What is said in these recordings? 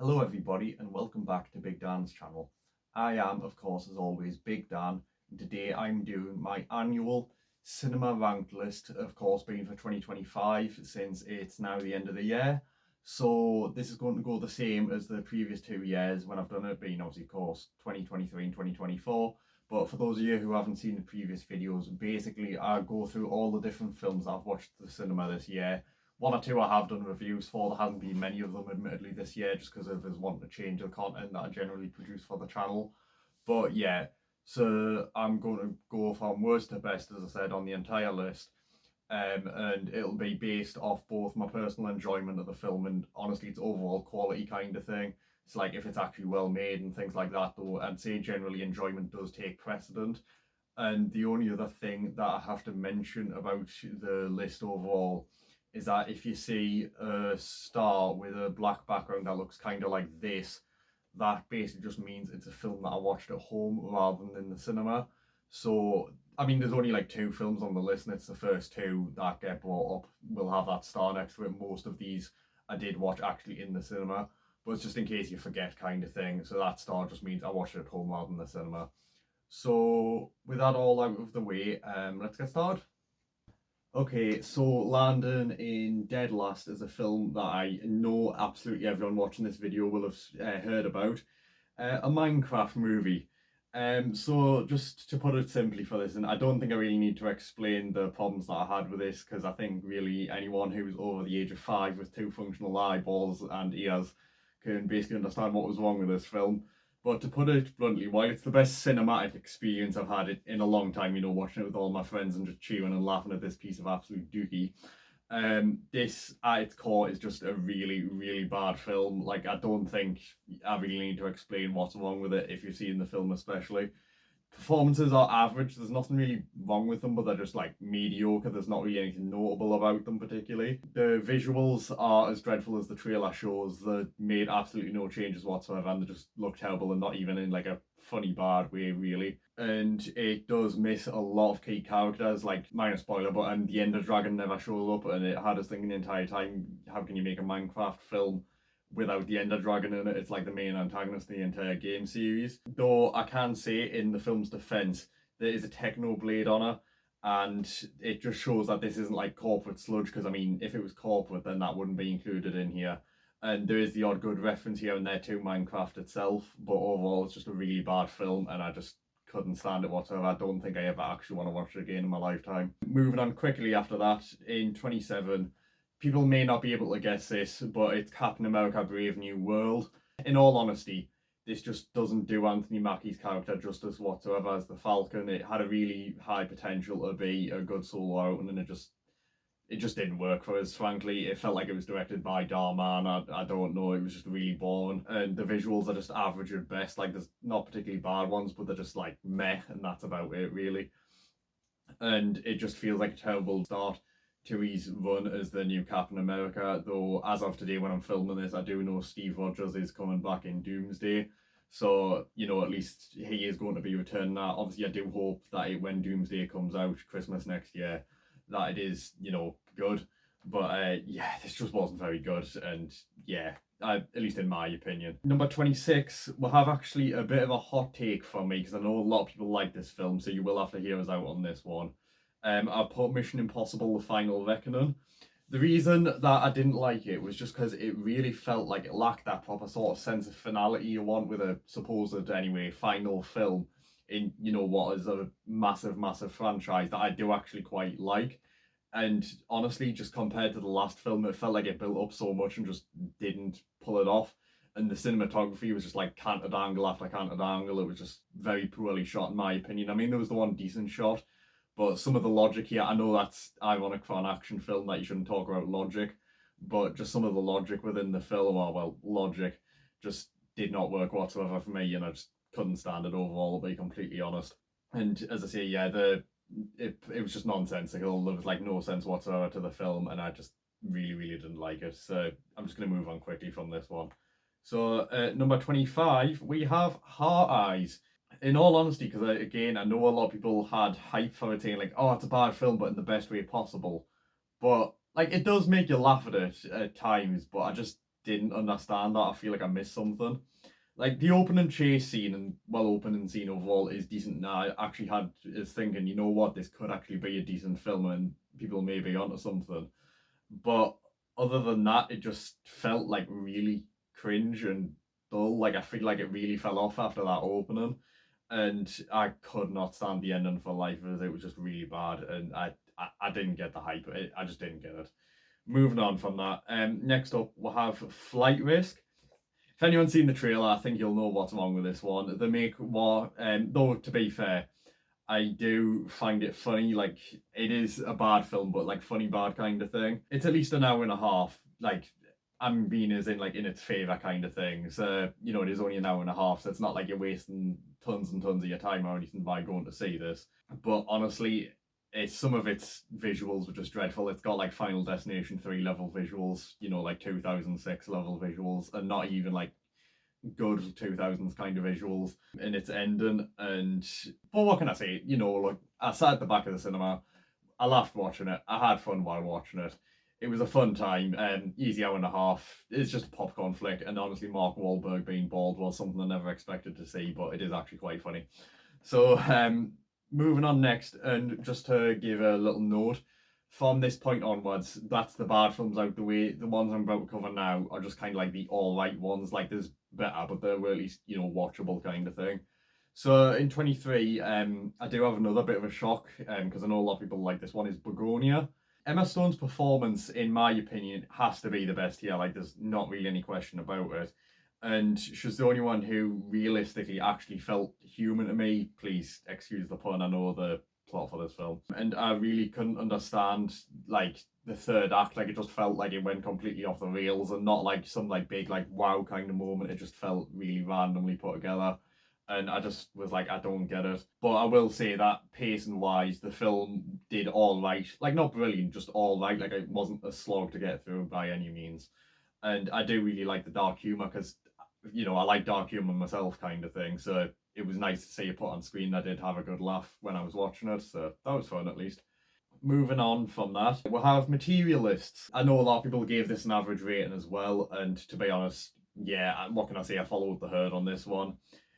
Hello everybody and welcome back to Big Dan's channel. I am, of course, as always, Big Dan, and today I'm doing my annual cinema ranked list, of course being for 2025 since it's now the end of the year. So this is going to go the same as the previous 2 years when I've done it, being obviously, of course, 2023 and 2024. But for those of you who haven't seen the previous videos, basically I go through all the different films I've watched at the cinema this year. One or two I have done reviews for. There hasn't been many of them, admittedly, this year, just because of us wanting to change the content that I generally produce for the channel. But yeah, so I'm going to go from worst to best, as I said, on the entire list. And it'll be based off both my personal enjoyment of the film and honestly its overall quality kind of thing. It's like if it's actually well made and things like that, though, I'd say generally enjoyment does take precedent. And the only other thing that I have to mention about the list overall is that if you see a star with a black background that looks kind of like this, that basically just means it's a film that I watched at home rather than in the cinema. So, I mean, there's only like two films on the list, and it's the first two that get brought up. Will have that star next to it. Most of these I did watch actually in the cinema, but it's just in case you forget kind of thing. So that star just means I watched it at home rather than the cinema. So, with that all out of the way, let's get started. Okay, so Landon in Dead Last is a film that I know absolutely everyone watching this video will have heard about. A Minecraft movie. So just to put it simply for this, and I don't think I really need to explain the problems that I had with this because I think really anyone who's over the age of 5 with two functional eyeballs and ears can basically understand what was wrong with this film. But to put it bluntly, while it's the best cinematic experience I've had in a long time, watching it with all my friends and just cheering and laughing at this piece of absolute dookie, this at its core is just a really, really bad film. Like, I don't think I really need to explain what's wrong with it if you've seen the film, especially. Performances are average. There's nothing really wrong with them, but they're just like mediocre. There's not really anything notable about them particularly. The visuals are as dreadful as the trailer shows. They made absolutely no changes whatsoever, and they just look terrible, and not even in like a funny bad way really. And it does miss a lot of key characters, like minor spoiler, but and the Ender Dragon never shows up, and it had us thinking the entire time, how can you make a Minecraft film without the Ender Dragon in it? It's like the main antagonist in the entire game series. Though I can say, in the film's defense, there is a techno blade on her, and it just shows that this isn't like corporate sludge. Because I mean, if it was corporate, then that wouldn't be included in here. And there is the odd good reference here and there to Minecraft itself, but overall, it's just a really bad film, and I just couldn't stand it whatsoever. I don't think I ever actually want to watch it again in my lifetime. Moving on quickly after that, in 27, people may not be able to guess this, but it's Captain America Brave New World. In all honesty, this just doesn't do Anthony Mackie's character justice whatsoever as the Falcon. It had a really high potential to be a good solo outing, and it just didn't work for us, frankly. It felt like it was directed by Darman. I don't know, it was just really boring. And the visuals are just average at best. Like, there's not particularly bad ones, but they're just like meh, and that's about it, really. And it just feels like a terrible start to his run as the new Captain America. Though, as of today, when I'm filming this, I do know Steve Rogers is coming back in Doomsday. So, at least he is going to be returning that. Obviously, I do hope that when Doomsday comes out, Christmas next year, that it is, good. But yeah, this just wasn't very good. And yeah, at least in my opinion. Number 26, we'll have actually a bit of a hot take from me because I know a lot of people like this film, so you will have to hear us out on this one. I've put Mission Impossible: The Final Reckoning. The reason that I didn't like it was just because it really felt like it lacked that proper sort of sense of finality you want with a supposed, anyway, final film in, what is a massive, massive franchise that I do actually quite like. And honestly, just compared to the last film, it felt like it built up so much and just didn't pull it off. And the cinematography was just like canted angle after canted angle. It was just very poorly shot, in my opinion. I mean, there was the one decent shot, but some of the logic here, I know that's ironic for an action film that you shouldn't talk about logic, but just some of the logic within the film, or well, logic, just did not work whatsoever for me, and I just couldn't stand it overall, to be completely honest. And as I say, yeah, it was just nonsensical. There was like no sense whatsoever to the film, and I just really, really didn't like it. So I'm just going to move on quickly from this one. So number 25, we have Heart Eyes. In all honesty, because again, I know a lot of people had hype for it, saying like, "Oh, it's a bad film, but in the best way possible." But like, it does make you laugh at it at times, but I just didn't understand that. I feel like I missed something. Like the opening chase scene and opening scene overall is decent. Now I actually had is thinking, you know what, this could actually be a decent film and people may be onto something. But other than that, it just felt like really cringe and dull. Like I feel like it really fell off after that opening, and I could not stand the ending for life. It was just really bad, and I didn't get the hype. I just didn't get it. Moving on from that, next up we'll have Flight Risk. If anyone's seen the trailer, I think you'll know what's wrong with this one. They make what, though to be fair, I do find it funny. Like it is a bad film, but like funny bad kind of thing. It's at least an hour and a half. Like I'm being as in like in its favor kind of thing. So it is only an hour and a half, so it's not like you're wasting tons and tons of your time or anything by going to see this. But honestly, some of its visuals were just dreadful. It's got like Final Destination 3 level visuals, like 2006 level visuals, and not even like good 2000s kind of visuals in its ending. And but what can I say? Like I sat at the back of the cinema, I laughed watching it, I had fun while watching it. It was a fun time, easy hour and a half. It's just a popcorn flick, and honestly, Mark Wahlberg being bald was something I never expected to see, but it is actually quite funny. So, moving on next, and just to give a little note, from this point onwards, that's the bad films out the way. The ones I'm about to cover now are just kind of like the all right ones. Like there's better, but they're at least watchable kind of thing. So in 23, I do have another bit of a shock because I know a lot of people like this one is Begonia. Emma Stone's performance, in my opinion, has to be the best here. Like there's not really any question about it. And she's the only one who realistically actually felt human to me. Please excuse the pun. I know the plot for this film, and I really couldn't understand like the third act. Like it just felt like it went completely off the rails, and not like some like big like wow kind of moment. It just felt really randomly put together, and I just was like, I don't get it. But I will say that pacing wise, the film did all right. Like not brilliant, just all right. Like it wasn't a slog to get through by any means. And I do really like the dark humor because I like dark humor myself, kind of thing. So it was nice to see it put on screen. I did have a good laugh when I was watching it, so that was fun at least. Moving on from that, we'll have Materialists. I know a lot of people gave this an average rating as well, and to be honest, yeah, what can I say? I followed the herd on this one.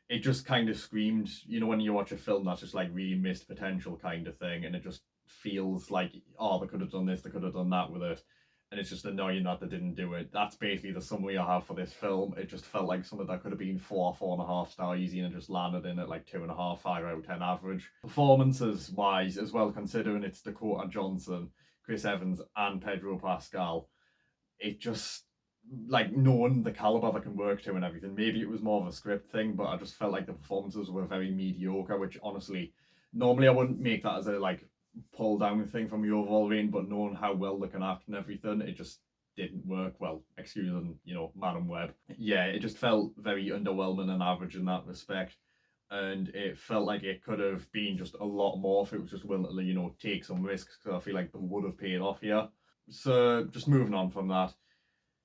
It just kind of screamed, when you watch a film that's just like really missed potential kind of thing, and it just feels like, oh, they could have done this, they could have done that with it, and it's just annoying that they didn't do it. That's basically the summary I have for this film. It just felt like something that could have been 4.5 star easy, and it just landed in at like 2.5, 5 out of 10 average. Performances wise, as well, considering it's Dakota Johnson, Chris Evans, and Pedro Pascal, it just like knowing the caliber that can work to and everything. Maybe it was more of a script thing, but I just felt like the performances were very mediocre, which honestly, normally I wouldn't make that as a like pull down thing from the overall range, but knowing how well they can act and everything, it just didn't work. Well, excusing, Madam Web. Yeah, it just felt very underwhelming and average in that respect. And it felt like it could have been just a lot more if it was just willing to, take some risks, because I feel like they would have paid off here. So just moving on from that,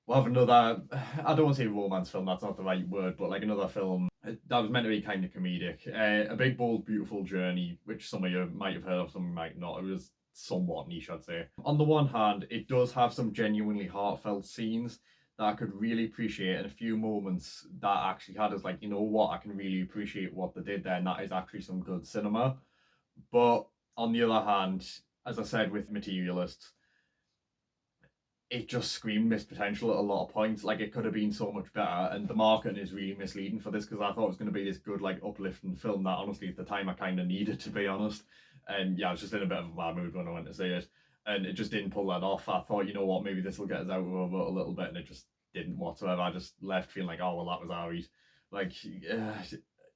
we'll have another, I don't want to say romance film, that's not the right word, but like another film that was meant to be kind of comedic. A Big Bold Beautiful Journey, which some of you might have heard of, some might not. It was somewhat niche, I'd say. On the one hand, it does have some genuinely heartfelt scenes that I could really appreciate, and a few moments that actually had us like, you know what, I can really appreciate what they did there, and that is actually some good cinema. But on the other hand, as I said with Materialists, it just screamed missed potential at a lot of points. Like it could have been so much better, and the marketing is really misleading for this, because I thought it was going to be this good, like uplifting film that honestly at the time I kind of needed, to be honest. And yeah, I was just in a bit of a bad mood when I went to see it, and it just didn't pull that off. I thought, you know what, maybe this will get us out of a little bit, and it just didn't whatsoever. I just left feeling like, oh well, that was alright. Like,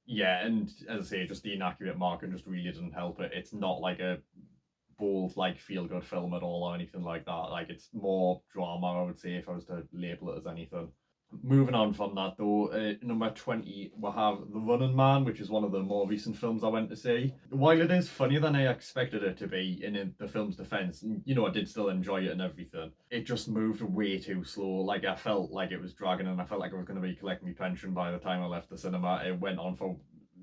yeah, and as I say, just the inaccurate marketing just really didn't help it. It's not like a bold like feel good film at all or anything like that. Like it's more drama, I would say, if I was to label it as anything. Moving on from that though, number 20 we'll have The Running Man, which is one of the more recent films I went to see. While it is funnier than I expected it to be, in the film's defense, I did still enjoy it and everything, it just moved way too slow. Like I felt like it was dragging, and I felt like I was going to be collecting my pension by the time I left the cinema. It went on for,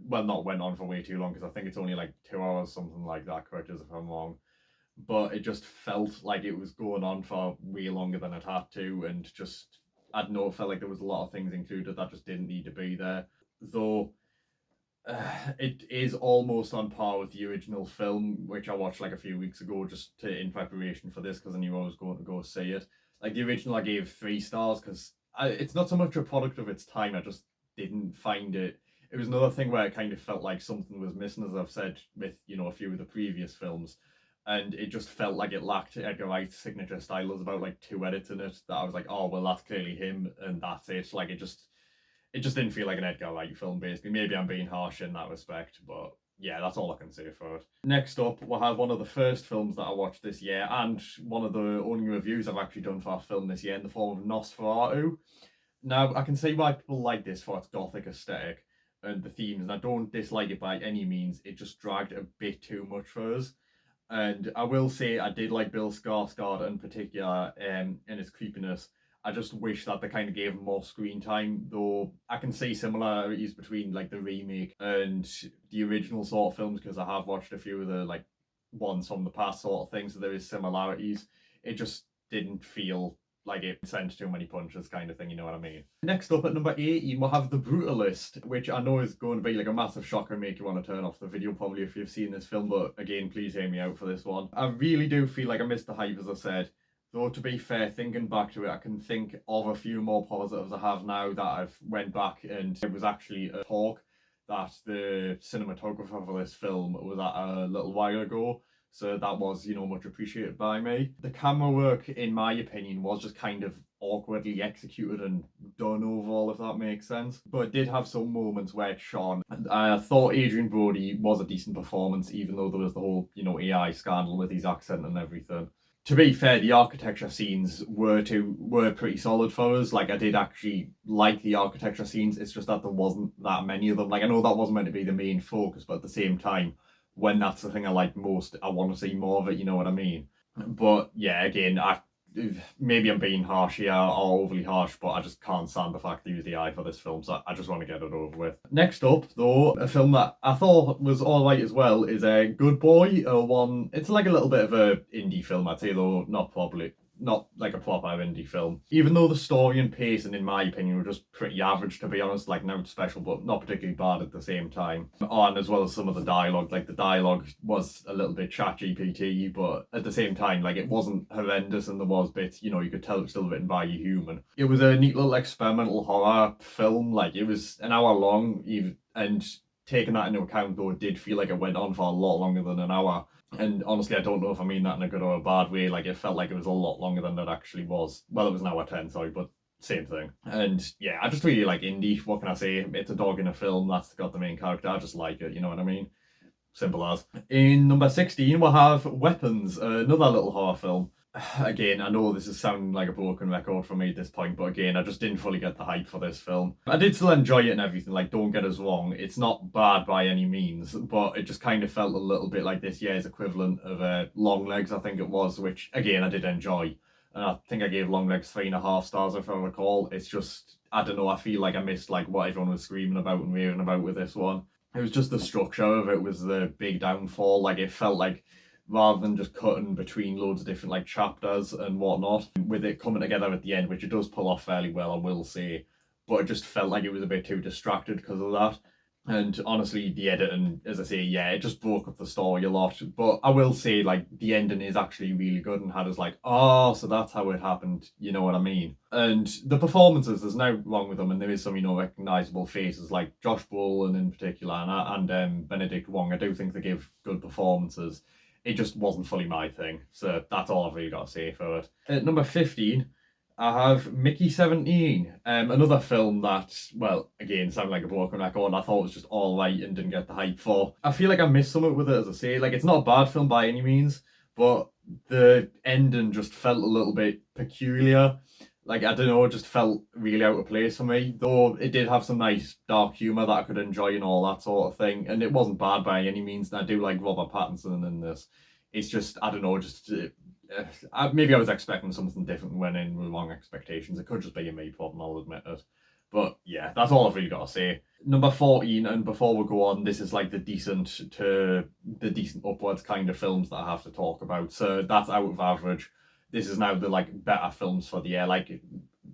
well, not went on for way too long, because I think it's only like 2 hours, something like that, correct us if I'm wrong. But it just felt like it was going on for way longer than it had to, and just I don't know, it felt like there was a lot of things included that just didn't need to be there. Though it is almost on par with the original film, which I watched like a few weeks ago, just in preparation for this because I knew I was going to go see it. Like the original, I gave 3 stars because it's not so much a product of its time. I just didn't find it. It was another thing where it kind of felt like something was missing, as I've said with a few of the previous films, and it just felt like it lacked Edgar Wright's signature style. There's about like 2 edits in it that I was like, oh well, that's clearly him, and that's it. Like it just didn't feel like an Edgar Wright film, basically. Maybe I'm being harsh in that respect, but yeah, that's all I can say for it. Next up, we'll have one of the first films that I watched this year, and one of the only reviews I've actually done for a film this year, in the form of Nosferatu. Now, I can see why people like this for its gothic aesthetic and the themes, and I don't dislike it by any means. It just dragged a bit too much for us. And I will say I did like Bill Skarsgård in particular, in his creepiness. I just wish that they kind of gave him more screen time, though I can see similarities between like the remake and the original sort of films because I have watched a few of the like ones from the past sort of things, so there is similarities. It just didn't feel like it sent too many punches kind of thing, you know what I mean? Next up at number 18, we'll have The Brutalist, which I know is going to be like a massive shocker and make you want to turn off the video probably if you've seen this film, but again, please hear me out for this one. I really do feel like I missed the hype, as I said. Though to be fair, thinking back to it, I can think of a few more positives I have now that I've went back, and it was actually a talk that the cinematographer for this film was at a little while ago. So that was, much appreciated by me. The camera work, in my opinion, was just kind of awkwardly executed and done overall, if that makes sense. But it did have some moments where it shone. And I thought Adrian Brody was a decent performance, even though there was the whole, AI scandal with his accent and everything. To be fair, the architecture scenes were pretty solid for us. Like I did actually like the architecture scenes. It's just that there wasn't that many of them. Like I know that wasn't meant to be the main focus, but at the same time, when that's the thing I like most, I want to see more of it. You know what I mean? But yeah, again, maybe I'm being harsh here or overly harsh, but I just can't stand the fact they used the eye for this film, so I just want to get it over with. Next up, though, a film that I thought was alright as well is a Good Boy. One, it's like a little bit of a indie film, I'd say, though not like a proper indie film. Even though the story and pacing, in my opinion, were just pretty average, to be honest, like not special, but not particularly bad at the same time. And as well as some of the dialogue, like the dialogue was a little bit chat GPT, but at the same time, like it wasn't horrendous and there was bits, you could tell it was still written by a human. It was a neat little experimental horror film, like it was an hour long, even, and taking that into account, though, it did feel like it went on for a lot longer than an hour. And honestly, I don't know if I mean that in a good or a bad way. Like, it felt like it was a lot longer than it actually was. Well, it was an hour 10, sorry, but same thing. And yeah, I just really like indie. What can I say? It's a dog in a film. That's got the main character. I just like it, you know what I mean? Simple as. In number 16, we'll have Weapons, another little horror film. Again, I know this is sounding like a broken record for me at this point, but again, I just didn't fully get the hype for this film. I did still enjoy it and everything, like, don't get us wrong, it's not bad by any means, but it just kind of felt a little bit like this year's equivalent of Longlegs, I think it was, which, again, I did enjoy. And I think I gave Longlegs 3.5 stars, if I recall. It's just, I don't know, I feel like I missed, like, what everyone was screaming about and raving about with this one. It was just the structure of it was the big downfall. Like, it felt like rather than just cutting between loads of different like chapters and whatnot, with it coming together at the end, which it does pull off fairly well, I will say, but it just felt like it was a bit too distracted because of that. And honestly, the editing, as I say, yeah, it just broke up the story a lot. But I will say, like, the ending is actually really good and had us like, oh, so that's how it happened. You know what I mean? And the performances, there's no wrong with them, and there is some, recognizable faces like Josh Brolin in particular and Benedict Wong. I do think they give good performances. It just wasn't fully my thing. So that's all I've really got to say for it. At number 15, I have Mickey 17, another film that, well, again, sounded like a broken record. I thought it was just all right and didn't get the hype for. I feel like I missed something with it, as I say. Like, it's not a bad film by any means, but the ending just felt a little bit peculiar. Like, I don't know, it just felt really out of place for me. Though it did have some nice dark humour that I could enjoy and all that sort of thing. And it wasn't bad by any means. And I do like Robert Pattinson in this. It's just, I don't know, just maybe I was expecting something different when in with wrong expectations. It could just be a me problem, I'll admit it. But yeah, that's all I've really got to say. Number 14, and before we go on, this is like the decent upwards kind of films that I have to talk about. So that's out of average. This is now the like better films for the year. Like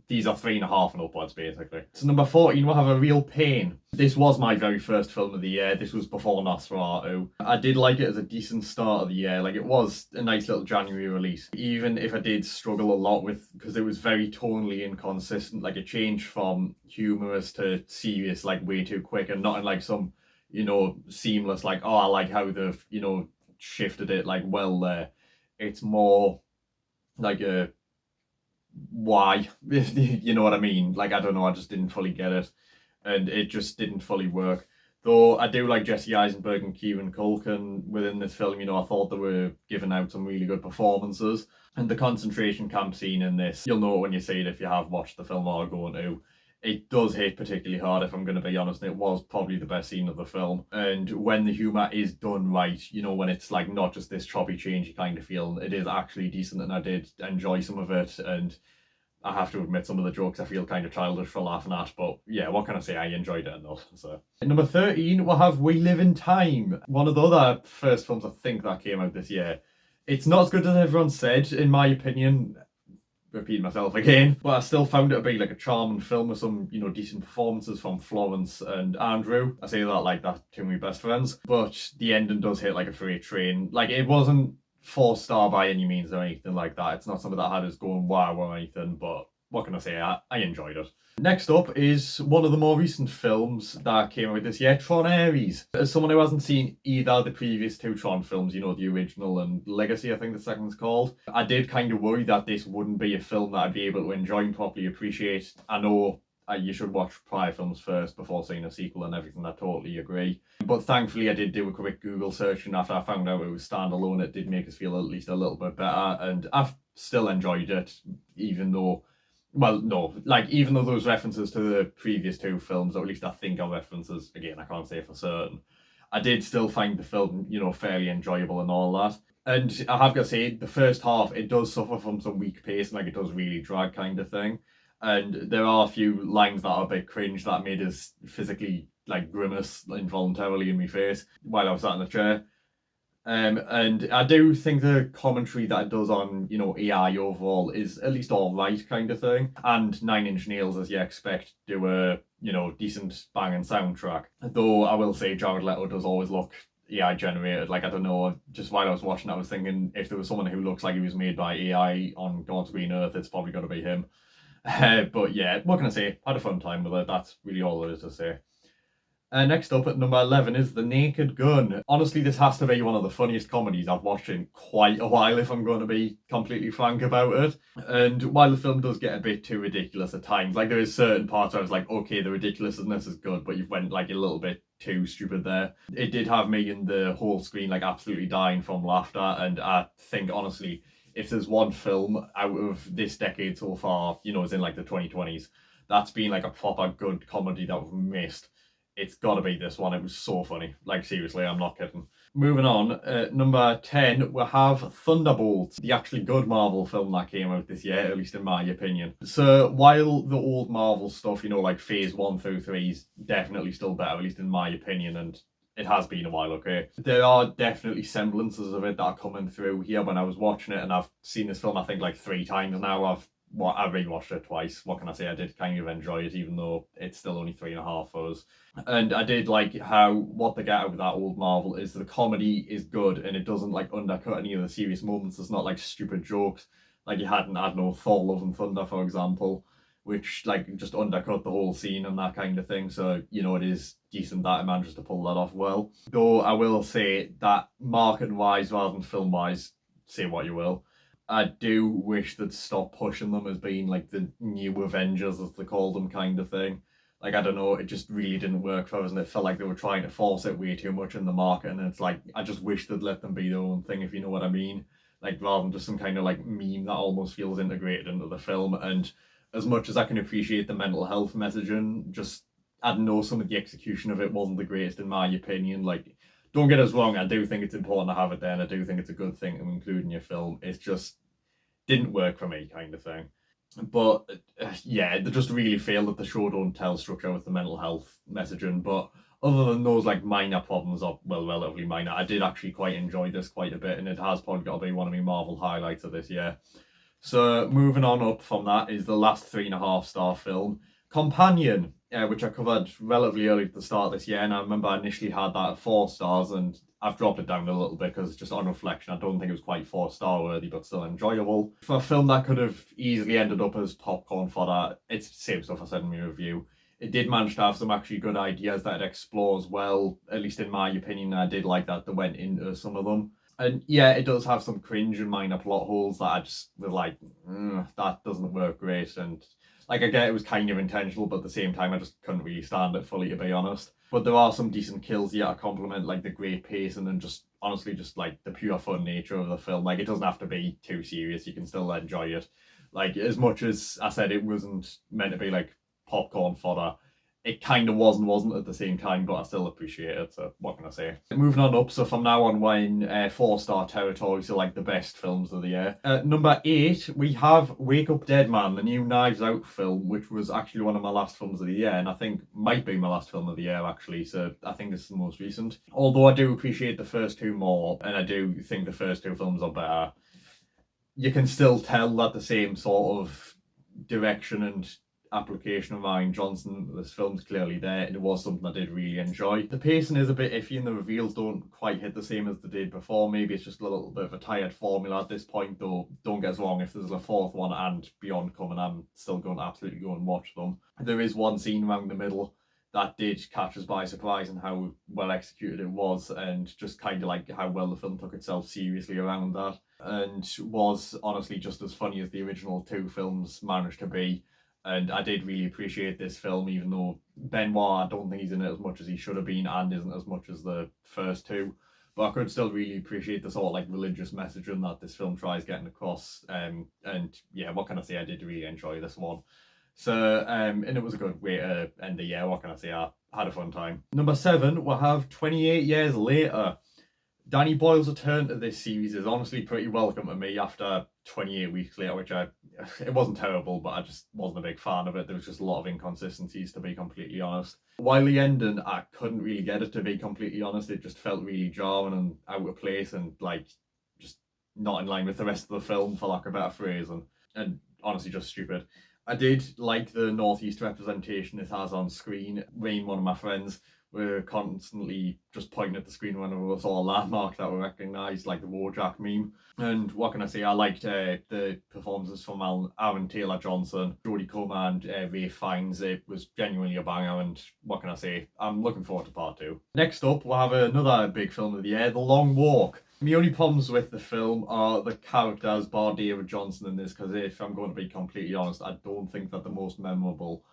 these are 3.5 and upwards, basically. So number 14, we'll have A Real Pain. This was my very first film of the year. This was before Nosferatu. I did like it as a decent start of the year. Like, it was a nice little January release, even if I did struggle a lot with, because it was very tonally inconsistent. Like, it changed from humorous to serious, like, way too quick, and not in like some, seamless, like, oh, I like how they've, shifted it like well there. It's more like a why. You know what I mean? Like, I don't know, I just didn't fully get it, and it just didn't fully work. Though I do like Jesse Eisenberg and Kieran Culkin within this film. I thought they were giving out some really good performances. And the concentration camp scene in this, you'll know when you see it if you have watched the film or are going to. It does hit particularly hard, if I'm going to be honest. It was probably the best scene of the film. And when the humour is done right, when it's like not just this choppy changey kind of feel, it is actually decent, and I did enjoy some of it. And I have to admit, some of the jokes I feel kind of childish for laughing at, but yeah, what can I say? I enjoyed it enough. So, at number 13, we'll have We Live in Time, one of the other first films I think that came out this year. It's not as good as everyone said, in my opinion. Repeating myself again, but I still found it to be like a charming film with some, decent performances from Florence and Andrew. I say that like that two of my best friends, but the ending does hit like a freight train. Like, it wasn't 4-star by any means or anything like that. It's not something that had us going wow or anything, but what can I say? I enjoyed it. Next up is one of the more recent films that came out this year, Tron Ares. As someone who hasn't seen either of the previous two Tron films, the original and Legacy, I think the second's called, I did kind of worry that this wouldn't be a film that I'd be able to enjoy and properly appreciate. I know you should watch prior films first before seeing a sequel and everything, I totally agree. But thankfully I did do a quick Google search, and after I found out it was standalone, it did make us feel at least a little bit better, and I've still enjoyed it, even though even though those references to the previous two films, or at least I think are references, again, I can't say for certain, I did still find the film, fairly enjoyable and all that. And I have got to say, the first half, it does suffer from some weak pace, and like, it does really drag kind of thing. And there are a few lines that are a bit cringe that made us physically like grimace involuntarily in my face while I was sat in the chair. And I do think the commentary that it does on, AI overall is at least all right kind of thing. And Nine Inch Nails, as you expect, do a, decent banging soundtrack. Though I will say Jared Leto does always look AI generated. Like, I don't know, just while I was watching I was thinking, if there was someone who looks like he was made by AI on God's green earth, it's probably going to be him. But yeah, what can I say? Had a fun time with it. That's really all there is to say. Next up at number 11 is The Naked Gun. Honestly, this has to be one of the funniest comedies I've watched in quite a while, if I'm going to be completely frank about it. And while the film does get a bit too ridiculous at times, like, there is certain parts where I was like, okay, the ridiculousness is good, but you've went like a little bit too stupid there. It did have me in the whole screen like absolutely dying from laughter, and I think honestly, if there's one film out of this decade so far, as in like the 2020s, that's been like a proper good comedy that we've missed, it's got to be this one. It was so funny. Like, seriously, I'm not kidding. Moving on, number 10, we have Thunderbolts, the actually good Marvel film that came out this year, at least in my opinion. So while the old Marvel stuff, like Phase 1 through 3 is definitely still better, at least in my opinion, and it has been a while, okay? There are definitely semblances of it that are coming through here when I was watching it, and I've seen this film, I think, like 3 times now. I rewatched it twice. What can I say? I did kind of enjoy it, even though it's still only 3.5 hours. And I did like how what they get out of that old Marvel is the comedy is good, and it doesn't like undercut any of the serious moments. It's not like stupid jokes like you had in, I don't know, Thor Love and Thunder, for example, which like just undercut the whole scene and that kind of thing. So, it is decent that it manages to pull that off well. Though I will say that marketing wise rather than film wise, say what you will, I do wish they'd stop pushing them as being like the new Avengers, as they call them, kind of thing. Like, I don't know, it just really didn't work for us, and it felt like they were trying to force it way too much in the market, and it's like, I just wish they'd let them be their own thing, if you know what I mean. Like, rather than just some kind of like meme that almost feels integrated into the film. And as much as I can appreciate the mental health messaging, just, I don't know, some of the execution of it wasn't the greatest in my opinion. Like, don't get us wrong, I do think it's important to have it there, and I do think it's a good thing to include in your film. It's just didn't work for me, kind of thing. But yeah, they just really failed at the show don't tell structure with the mental health messaging. But other than those like minor problems, or well, relatively minor, I did actually quite enjoy this quite a bit, and it has probably got to be one of my Marvel highlights of this year. So moving on up from that is the last 3.5 star film, Companion, which I covered relatively early at the start of this year, and I remember I initially had that at 4 stars, and I've dropped it down a little bit because just on reflection, I don't think it was quite 4 star worthy, but still enjoyable. For a film that could have easily ended up as popcorn fodder, it's the same stuff I said in my review. It did manage to have some actually good ideas that it explores well, at least in my opinion. I did like that they went into some of them. And yeah, it does have some cringe and minor plot holes that I just was like, that doesn't work great. And like, I get it was kind of intentional, but at the same time, I just couldn't really stand it fully, to be honest. But there are some decent kills here to compliment, like the great pace and then just honestly, just like the pure fun nature of the film. Like, it doesn't have to be too serious, you can still enjoy it. Like, as much as I said, it wasn't meant to be like popcorn fodder, it kind of was and wasn't at the same time, but I still appreciate it. So what can I say? Moving on up, so from now on, we're in 4 star territory, so like the best films of the year. Number 8, we have Wake Up Dead Man, the new Knives Out film, which was actually one of my last films of the year, and I think might be my last film of the year actually. So I think this is the most recent. Although I do appreciate the first two more, and I do think the first two films are better. You can still tell that the same sort of direction and application of Rian Johnson. This film's clearly there, and it was something I did really enjoy. The pacing is a bit iffy, and the reveals don't quite hit the same as they did before. Maybe it's just a little bit of a tired formula at this point, though. Don't get us wrong, if there's a fourth one and beyond coming, I'm still going to absolutely go and watch them. There is one scene around the middle that did catch us by surprise and how well executed it was, and just kind of like how well the film took itself seriously around that, and was honestly just as funny as the original two films managed to be. And I did really appreciate this film, even though Benoit, I don't think he's in it as much as he should have been, and isn't as much as the first two. But I could still really appreciate the sort of like religious messaging that this film tries getting across. And yeah, what can I say? I did really enjoy this one. So, and it was a good way to end the year. What can I say? I had a fun time. Number 7, we'll have 28 Years Later. Danny Boyle's return to this series is honestly pretty welcome to me after 28 weeks later, which it wasn't terrible, but I just wasn't a big fan of it. There was just a lot of inconsistencies, to be completely honest. While the ending, I couldn't really get it, to be completely honest. It just felt really jarring and out of place and like just not in line with the rest of the film, for lack of a better phrase, and honestly just stupid. I did like the Northeast representation it has on screen. Rain, one of my friends, were constantly just pointing at the screen whenever we saw a landmark that we recognised, like the Wojak meme. And what can I say? I liked the performances from Aaron Taylor-Johnson, Jodie Comer, and Ralph Fiennes. It was genuinely a banger, and what can I say? I'm looking forward to part 2. Next up, we'll have another big film of the year, The Long Walk. The only problems with the film are the characters, bar David Johnson in this, because if I'm going to be completely honest, I don't think that the most memorable.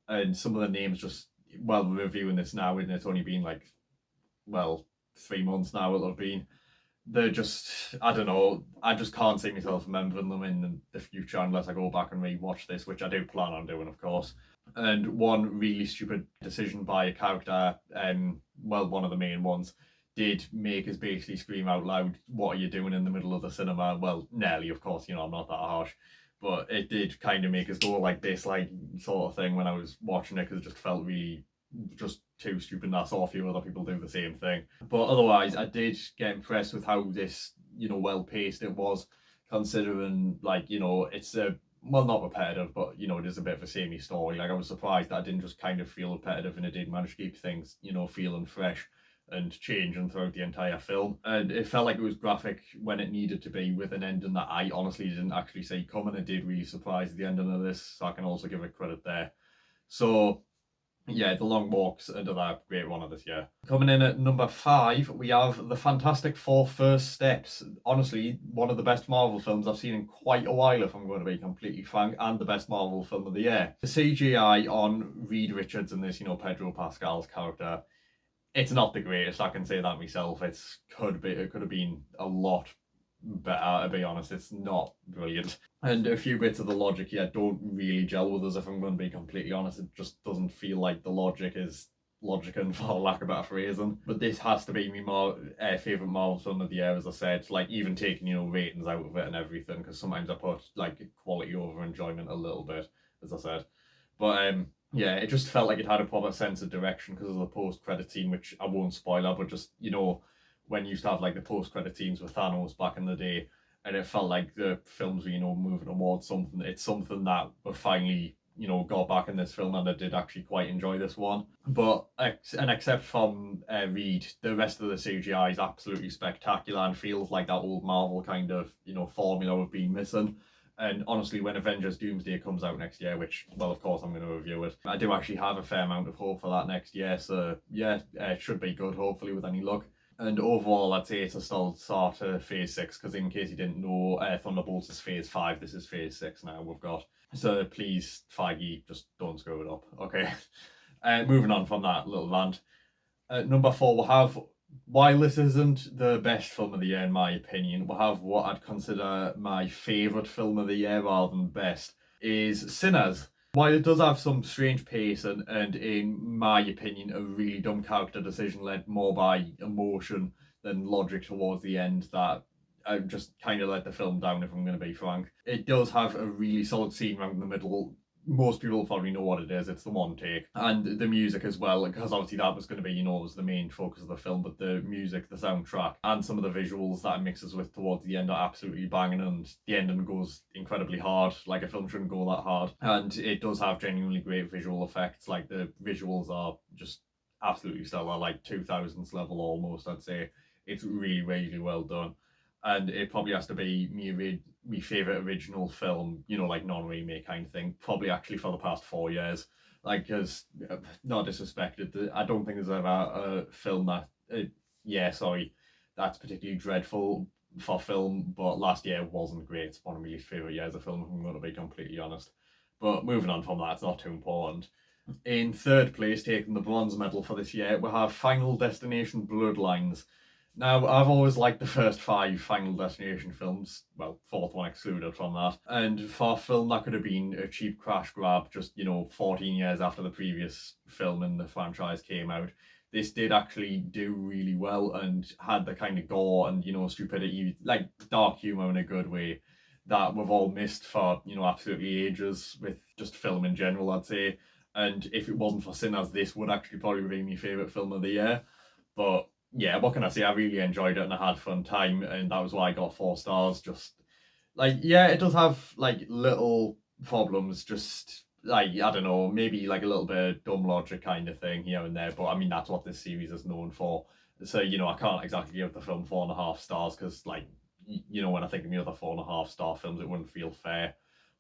And some of the names just, well, we're reviewing this now, and it's only been like, well, 3 months now it'll have been. They're just, I don't know, I just can't see myself remembering them in the future unless I go back and rewatch this, which I do plan on doing, of course. And one really stupid decision by a character, well, one of the main ones, did make us basically scream out loud, "What are you doing in the middle of the cinema?" Well, nearly, of course, I'm not that harsh. But it did kind of make us go like this, like sort of thing when I was watching it, because it just felt really just too stupid, and I saw a few other people do the same thing. But otherwise, I did get impressed with how this, well paced it was, considering like, it's well, not repetitive, but it is a bit of a samey story. Like, I was surprised that I didn't just kind of feel repetitive, and it did manage to keep things, feeling fresh and changing throughout the entire film. And it felt like it was graphic when it needed to be, with an ending that I honestly didn't actually see coming. It did really surprise the ending of this, so I can also give it credit there. So yeah, The Long Walk's another great one of this year. Coming in at number 5, we have The Fantastic Four First Steps. Honestly, one of the best Marvel films I've seen in quite a while, if I'm going to be completely frank, and the best Marvel film of the year. The CGI on Reed Richards and this, Pedro Pascal's character, it's not the greatest, I can say that myself. It could have been a lot better, to be honest. It's not brilliant. And a few bits of the logic here don't really gel with us, if I'm going to be completely honest. It just doesn't feel like the logic is logicking, for lack of a better phrasing. But this has to be my favourite Marvel film of the year, as I said. Like, even taking, ratings out of it and everything, because sometimes I put, like, quality over enjoyment a little bit, as I said. But, yeah, it just felt like it had a proper sense of direction because of the post-credit scene, which I won't spoil, but just, when you used to have like the post-credit scenes with Thanos back in the day, and it felt like the films were, moving towards something. It's something that we finally, got back in this film, and I did actually quite enjoy this one. But except from Reed, the rest of the CGI is absolutely spectacular and feels like that old Marvel kind of, formula we've been missing. And honestly, when Avengers Doomsday comes out next year, which, well, of course, I'm going to review it, I do actually have a fair amount of hope for that next year. So, yeah, it should be good, hopefully, with any luck. And overall, I'd say it's a solid start to Phase 6, because in case you didn't know, Thunderbolts is Phase 5, this is Phase 6 now we've got. So please, Feige, just don't screw it up, okay? Moving on from that little rant. Number 4, we'll have, while this isn't the best film of the year in my opinion, we'll have what I'd consider my favourite film of the year rather than best, is Sinners. While it does have some strange pace and in my opinion, a really dumb character decision led more by emotion than logic towards the end, that I just kind of let the film down, if I'm going to be frank. It does have a really solid scene right in the middle. Most people probably know what it is. It's the one take. And the music as well, because obviously that was going to be, was the main focus of the film, but the music, the soundtrack, and some of the visuals that it mixes with towards the end are absolutely banging, and the ending goes incredibly hard. Like, a film shouldn't go that hard. And it does have genuinely great visual effects. Like, the visuals are just absolutely stellar, like 2000s level almost, I'd say. It's really, really well done. And it probably has to be my favourite original film, like non-remake kind of thing, probably actually for the past 4 years. Like, because, not disrespected, I don't think there's ever a film that, that's particularly dreadful for film, but last year wasn't great. It's one of my least favourite years of film, if I'm going to be completely honest. But moving on from that, it's not too important. In third place, taking the bronze medal for this year, we have Final Destination Bloodlines. Now, I've always liked the first 5 Final Destination films, well, 4th one excluded from that, and for a film that could have been a cheap crash grab just, 14 years after the previous film in the franchise came out, this did actually do really well and had the kind of gore and, stupidity, like dark humour in a good way, that we've all missed for, absolutely ages with just film in general, I'd say. And if it wasn't for Sinners, this would actually probably be my favourite film of the year. But yeah, what can I say? I really enjoyed it and I had fun time, and that was why I got 4 stars. Just like, yeah, it does have like little problems, just like, I don't know, maybe like a little bit of dumb logic kind of thing here and there, but I mean, that's what this series is known for. So, I can't exactly give the film 4.5 stars, because, like, when I think of the other 4.5 star films, it wouldn't feel fair.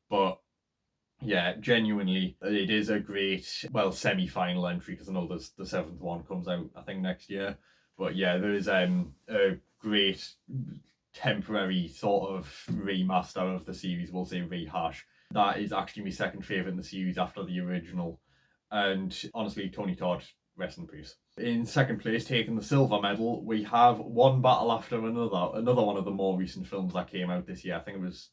But yeah, genuinely, it is a great, well, semi-final entry, because I know there's the 7th one comes out, I think, next year. But yeah, there is a great temporary sort of remaster of the series, we'll say rehash. That is actually my second favourite in the series after the original. And honestly, Tony Todd, rest in peace. In second place, taking the silver medal, we have One Battle After Another one of the more recent films that came out this year. I think it was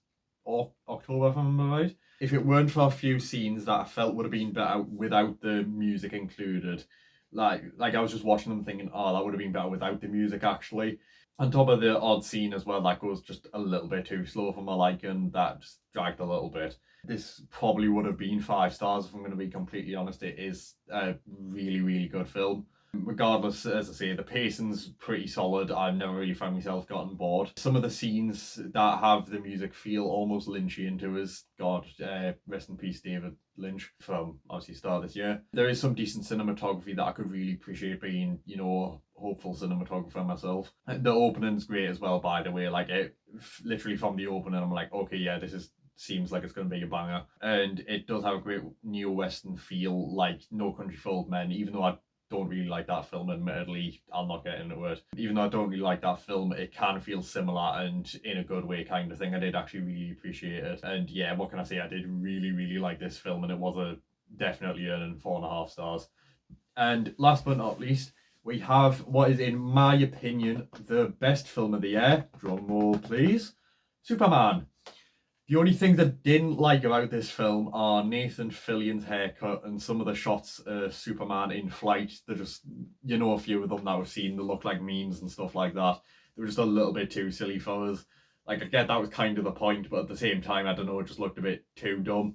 October, if I remember right. If it weren't for a few scenes that I felt would have been better without the music included, like I was just watching them thinking, oh, that would have been better without the music actually. On top of the odd scene as well, that goes just a little bit too slow for my liking, that just dragged a little bit. This probably would have been 5 stars if I'm going to be completely honest. It is a really, really good film. Regardless, as I say, the pacing's pretty solid. I've never really found myself gotten bored. Some of the scenes that have the music feel almost Lynchian to us. God, rest in peace, David Lynch, from obviously start this year. There is some decent cinematography that I could really appreciate, being, hopeful cinematographer myself. The opening's great as well, by the way. Like, it literally from the opening, I'm like, okay, yeah, seems like it's going to be a banger. And it does have a great neo-western feel, like No Country for Old Men, even though I don't really like that film, admittedly. I'll not get into it. Even though I don't really like that film, it can feel similar and in a good way kind of thing. I did actually really appreciate it. And yeah, what can I say? I did really, really like this film, and it was definitely earning 4.5 stars. And last but not least, we have what is, in my opinion, the best film of the year. Drum roll, please. Superman. The only things I didn't like about this film are Nathan Fillion's haircut and some of the shots of Superman in flight. They're just, a few of them that we've seen, they look like memes and stuff like that. They were just a little bit too silly for us. Like, I get that was kind of the point, but at the same time, I don't know, it just looked a bit too dumb.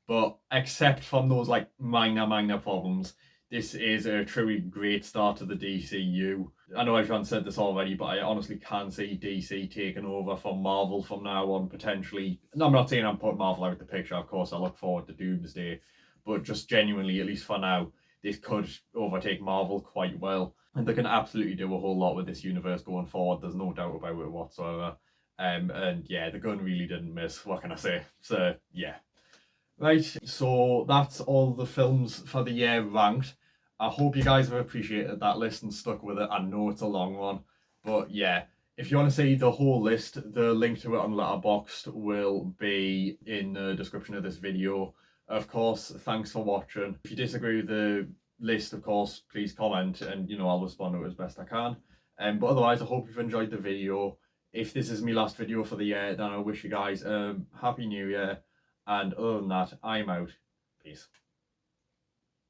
But except from those, like, minor problems, this is a truly great start to the DCU. I know everyone said this already, but I honestly can see DC taking over from Marvel from now on, potentially. No, I'm not saying I'm putting Marvel out of the picture, of course, I look forward to Doomsday, but just genuinely, at least for now, this could overtake Marvel quite well. And they can absolutely do a whole lot with this universe going forward, there's no doubt about it whatsoever. And yeah, the gun really didn't miss, what can I say? So, yeah. Right, so that's all the films for the year ranked. I hope you guys have appreciated that list and stuck with it. I know it's a long one, but yeah, if you want to see the whole list, the link to it on Letterboxd will be in the description of this video. Of course, thanks for watching. If you disagree with the list, of course, please comment and, I'll respond to it as best I can. But otherwise, I hope you've enjoyed the video. If this is my last video for the year, then I wish you guys a Happy New Year. And other than that, I'm out. Peace.